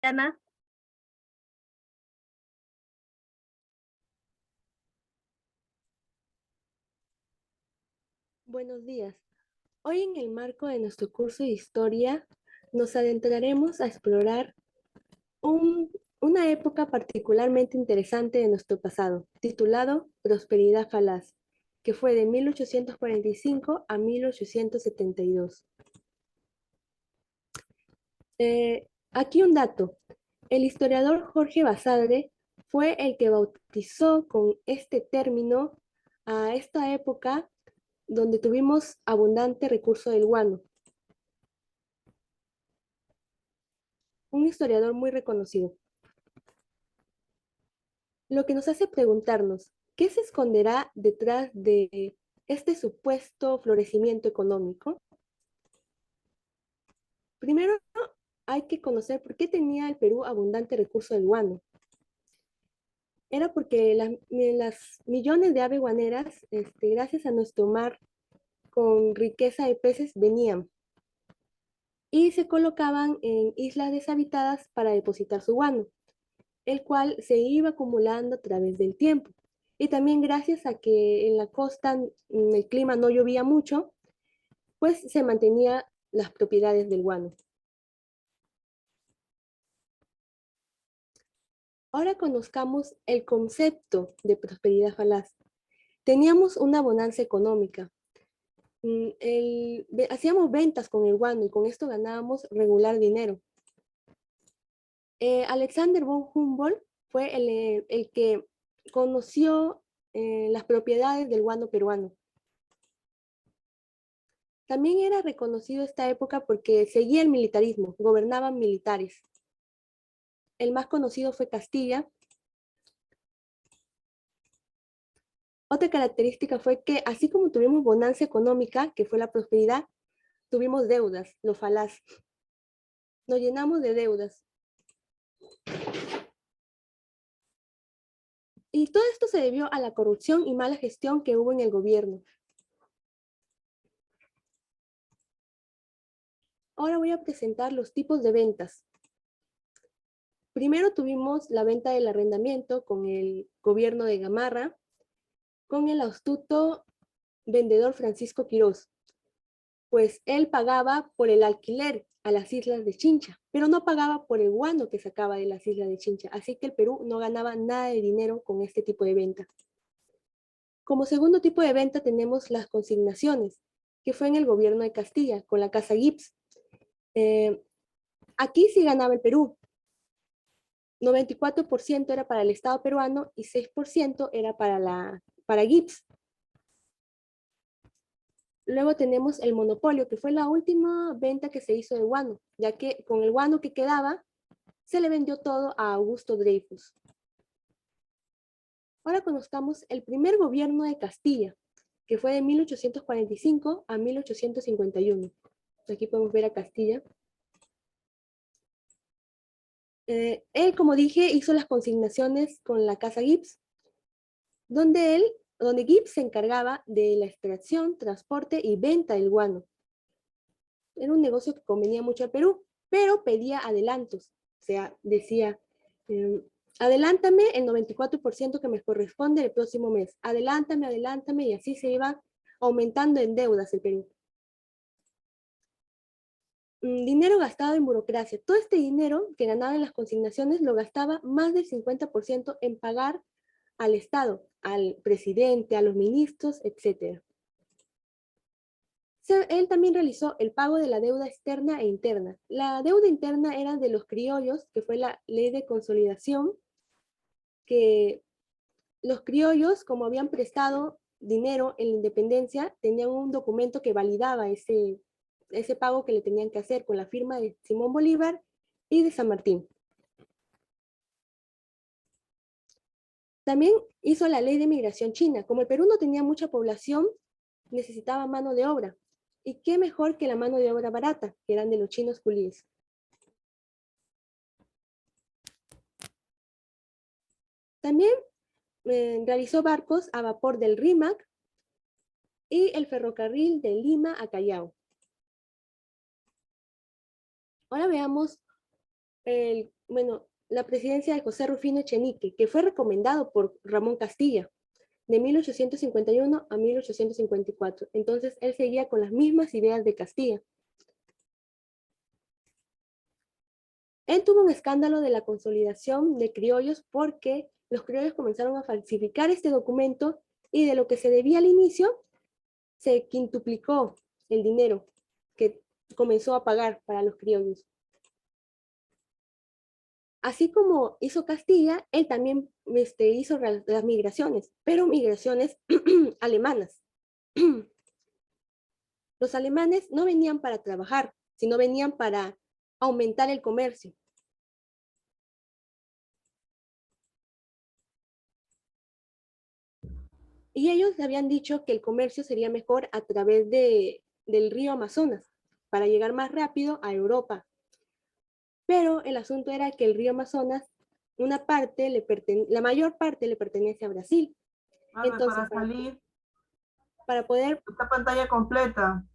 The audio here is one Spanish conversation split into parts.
Ana. Buenos días. Hoy en el marco de nuestro curso de historia nos adentraremos a explorar un- una época particularmente interesante de nuestro pasado, titulado Prosperidad Falaz, que fue de 1845 a 1872. Aquí un dato. El historiador Jorge Basadre fue el que bautizó con este término a esta época donde tuvimos abundante recurso del guano, un historiador muy reconocido. Lo que nos hace preguntarnos, ¿qué se esconderá detrás de este supuesto florecimiento económico? Primero, hay que conocer por qué tenía el Perú abundante recurso del guano. Era porque las millones de aves guaneras, gracias a nuestro mar con riqueza de peces, venían y se colocaban en islas deshabitadas para depositar su guano, el cual se iba acumulando a través del tiempo. Y también gracias a que en la costa el clima no llovía mucho, pues se mantenía las propiedades del guano. Ahora conozcamos el concepto de prosperidad falaz. Teníamos una bonanza económica. Hacíamos ventas con el guano y con esto ganábamos regular dinero. Alexander von Humboldt fue el que conoció las propiedades del guano peruano. También era reconocido esta época porque seguía el militarismo, gobernaban militares. El más conocido fue Castilla. Otra característica fue que así como tuvimos bonanza económica, que fue la prosperidad, tuvimos deudas, lo falaz. Nos llenamos de deudas. Y todo esto se debió a la corrupción y mala gestión que hubo en el gobierno. Ahora voy a presentar los tipos de ventas. Primero tuvimos la venta del arrendamiento con el gobierno de Gamarra, con el astuto vendedor Francisco Quirós, pues él pagaba por el alquiler a las islas de Chincha, pero no pagaba por el guano que sacaba de las islas de Chincha, así que el Perú no ganaba nada de dinero con este tipo de venta. Como segundo tipo de venta tenemos las consignaciones, que fue en el gobierno de Castilla, con la Casa Gibbs. Aquí sí ganaba el Perú. 94% era para el Estado peruano y 6% era para Gibbs. Luego tenemos el monopolio, que fue la última venta que se hizo de guano, ya que con el guano que quedaba, se le vendió todo a Augusto Dreyfus. Ahora conozcamos el primer gobierno de Castilla, que fue de 1845 a 1851. Aquí podemos ver a Castilla. Él, como dije, hizo las consignaciones con la Casa Gibbs, donde Gibbs se encargaba de la extracción, transporte y venta del guano. Era un negocio que convenía mucho al Perú, pero pedía adelantos. O sea, decía, adelántame el 94% que me corresponde el próximo mes. Adelántame, y así se iba aumentando en deudas el Perú. Dinero gastado en burocracia. Todo este dinero que ganaba en las consignaciones lo gastaba más del 50% en pagar al Estado, al presidente, a los ministros, etc. Él también realizó el pago de la deuda externa e interna. La deuda interna era de los criollos, que fue la ley de consolidación, que los criollos, como habían prestado dinero en la independencia, tenían un documento que validaba ese pago que le tenían que hacer con la firma de Simón Bolívar y de San Martín. También hizo la ley de migración china. Como el Perú no tenía mucha población, necesitaba mano de obra. ¿Y qué mejor que la mano de obra barata, que eran de los chinos culíes? También realizó barcos a vapor del Rímac y el ferrocarril de Lima a Callao. Ahora veamos bueno, la presidencia de José Rufino Echenique, que fue recomendado por Ramón Castilla de 1851 a 1854. Entonces, él seguía con las mismas ideas de Castilla. Él tuvo un escándalo de la consolidación de criollos porque los criollos comenzaron a falsificar este documento y de lo que se debía al inicio, se quintuplicó el dinero que comenzó a pagar para los criollos. Así como hizo Castilla, él también hizo las migraciones, pero migraciones alemanas. Los alemanes no venían para trabajar, sino venían para aumentar el comercio. Y ellos habían dicho que el comercio sería mejor a través del río Amazonas, para llegar más rápido a Europa. Pero el asunto era que el río Amazonas, la mayor parte le pertenece a Brasil. Ana, Entonces, para salir, para poder, esta pantalla completa.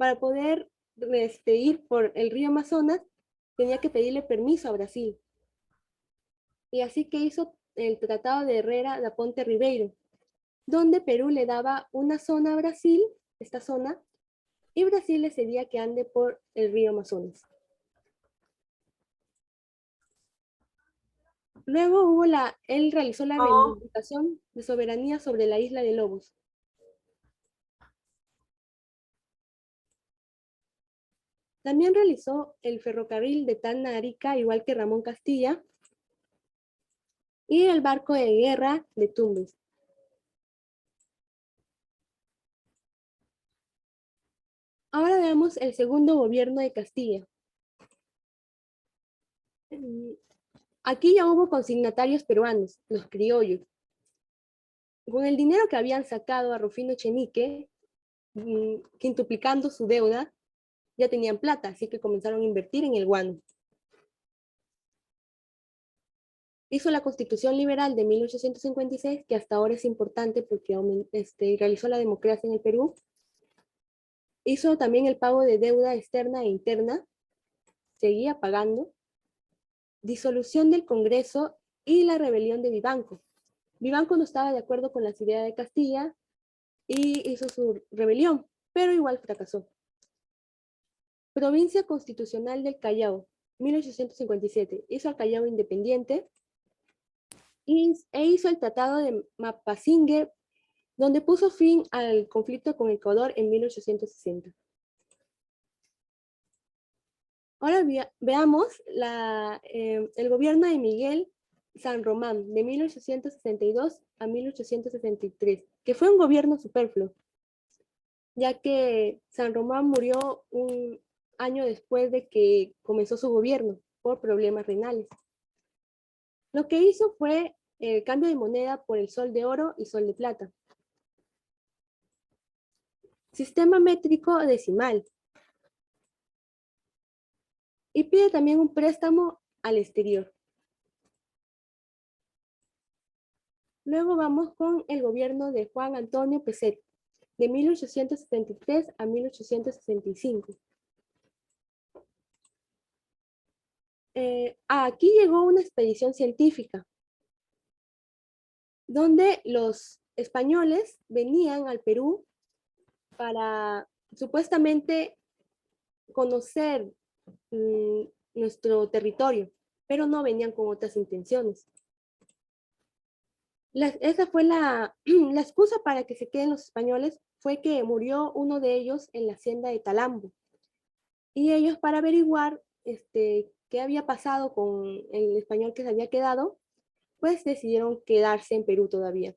para poder ir por el río Amazonas, tenía que pedirle permiso a Brasil. Y así que hizo el Tratado de Herrera da Ponte Ribeiro, donde Perú le daba una zona a Brasil, esta zona, y Brasil le cedía que ande por el río Amazonas. Luego él realizó la Oh, reivindicación de soberanía sobre la isla de Lobos. También realizó el ferrocarril de Tacna a Arica, igual que Ramón Castilla, y el barco de guerra de Tumbes. Ahora veamos el segundo gobierno de Castilla. Aquí ya hubo consignatarios peruanos, los criollos. Con el dinero que habían sacado a Rufino Echenique, quintuplicando su deuda, ya tenían plata, así que comenzaron a invertir en el guano. Hizo la Constitución Liberal de 1856, que hasta ahora es importante porque realizó la democracia en el Perú. Hizo también el pago de deuda externa e interna, seguía pagando. Disolución del Congreso y la rebelión de Vivanco. Vivanco no estaba de acuerdo con las ideas de Castilla y hizo su rebelión, pero igual fracasó. Provincia Constitucional del Callao, 1857. Hizo al Callao independiente e hizo el Tratado de Mapasingue, donde puso fin al conflicto con Ecuador en 1860. Ahora veamos el gobierno de Miguel San Román de 1862 a 1863, que fue un gobierno superfluo, ya que San Román murió un año después de que comenzó su gobierno por problemas renales. Lo que hizo fue el cambio de moneda por el sol de oro y sol de plata. Sistema métrico decimal. Y pide también un préstamo al exterior. Luego vamos con el gobierno de Juan Antonio Pezet, de 1873 a 1865. Aquí llegó una expedición científica, donde los españoles venían al Perú para supuestamente conocer nuestro territorio, pero no venían con otras intenciones. Esa fue la excusa para que se queden los españoles, fue que murió uno de ellos en la hacienda de Talambo. Y ellos, para averiguar qué había pasado con el español que se había quedado, pues decidieron quedarse en Perú todavía.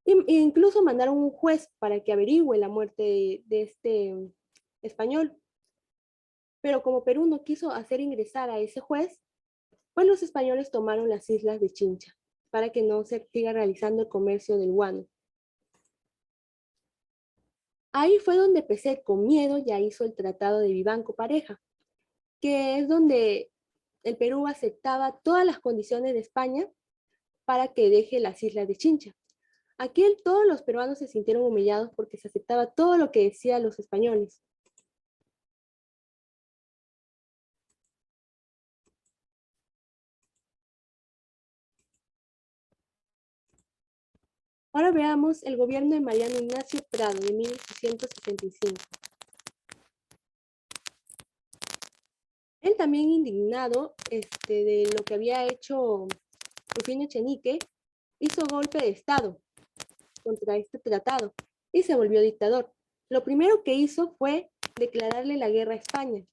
E incluso mandaron un juez para que averigüe la muerte de este español. Pero como Perú no quiso hacer ingresar a ese juez, pues los españoles tomaron las islas de Chincha para que no se siga realizando el comercio del guano. Ahí fue donde Pezet, con miedo, ya hizo el Tratado de Vivanco Pareja, que es donde el Perú aceptaba todas las condiciones de España para que deje las islas de Chincha. Aquí todos los peruanos se sintieron humillados porque se aceptaba todo lo que decían los españoles. Ahora veamos el gobierno de Mariano Ignacio Prado de 1865. Él también indignado de lo que había hecho Rufino Echenique, hizo golpe de Estado contra este tratado y se volvió dictador. Lo primero que hizo fue declararle la guerra a España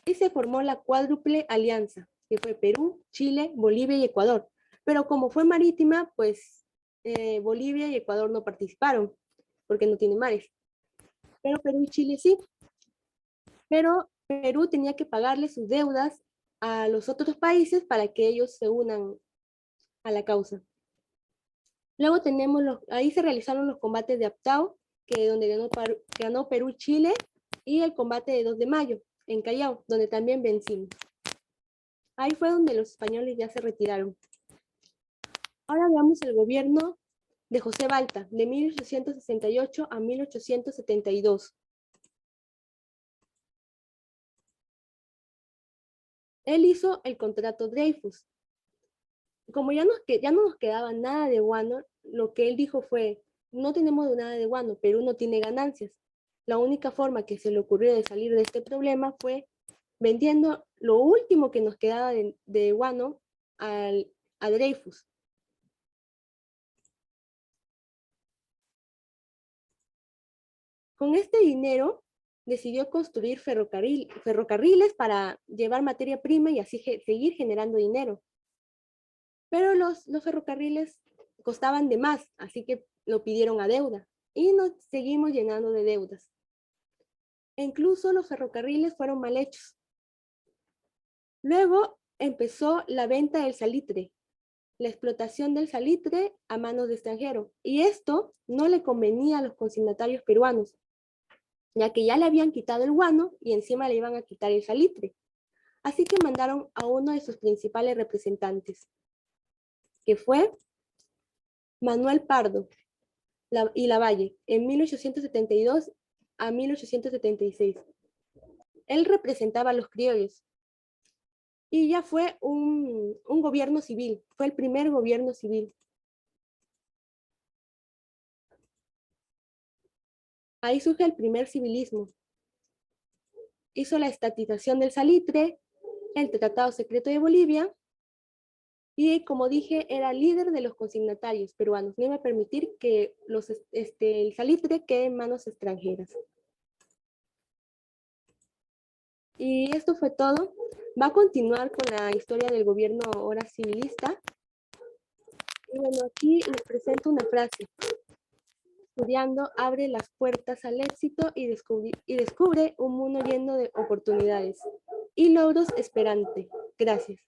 y se formó la cuádruple alianza, que fue Perú, Chile, Bolivia y Ecuador. Pero como fue marítima, pues Bolivia y Ecuador no participaron porque no tienen mares. Pero Perú y Chile sí. Pero Perú tenía que pagarle sus deudas a los otros países para que ellos se unan a la causa. Luego tenemos ahí se realizaron los combates de Aptao, donde ganó Perú y Chile, y el combate de 2 de mayo en Callao, donde también vencimos. Ahí fue donde los españoles ya se retiraron. Ahora veamos el gobierno de José Balta, de 1868 a 1872. Él hizo el contrato Dreyfus. Como ya no nos quedaba nada de guano, lo que él dijo fue, no tenemos nada de guano, Perú no tiene ganancias. La única forma que se le ocurrió de salir de este problema fue vendiendo lo último que nos quedaba de guano a Dreyfus. Con este dinero decidió construir ferrocarriles para llevar materia prima y así seguir generando dinero. Pero los ferrocarriles costaban de más, así que lo pidieron a deuda y nos seguimos llenando de deudas. E incluso los ferrocarriles fueron mal hechos. Luego empezó la venta del salitre, la explotación del salitre a manos de extranjeros, y esto no le convenía a los consignatarios peruanos, ya que ya le habían quitado el guano y encima le iban a quitar el salitre. Así que mandaron a uno de sus principales representantes, que fue Manuel Pardo y Lavalle, en 1872 a 1876. Él representaba a los criollos y ya fue un gobierno civil, fue el primer gobierno civil. Ahí surge el primer civilismo. Hizo la estatización del salitre, el Tratado Secreto de Bolivia, y como dije, era líder de los consignatarios peruanos. No iba a permitir que el salitre quede en manos extranjeras. Y esto fue todo. Va a continuar con la historia del gobierno ahora civilista. Y bueno, aquí les presento una frase. Estudiando abre las puertas al éxito y descubre un mundo lleno de oportunidades y logros esperantes. Gracias.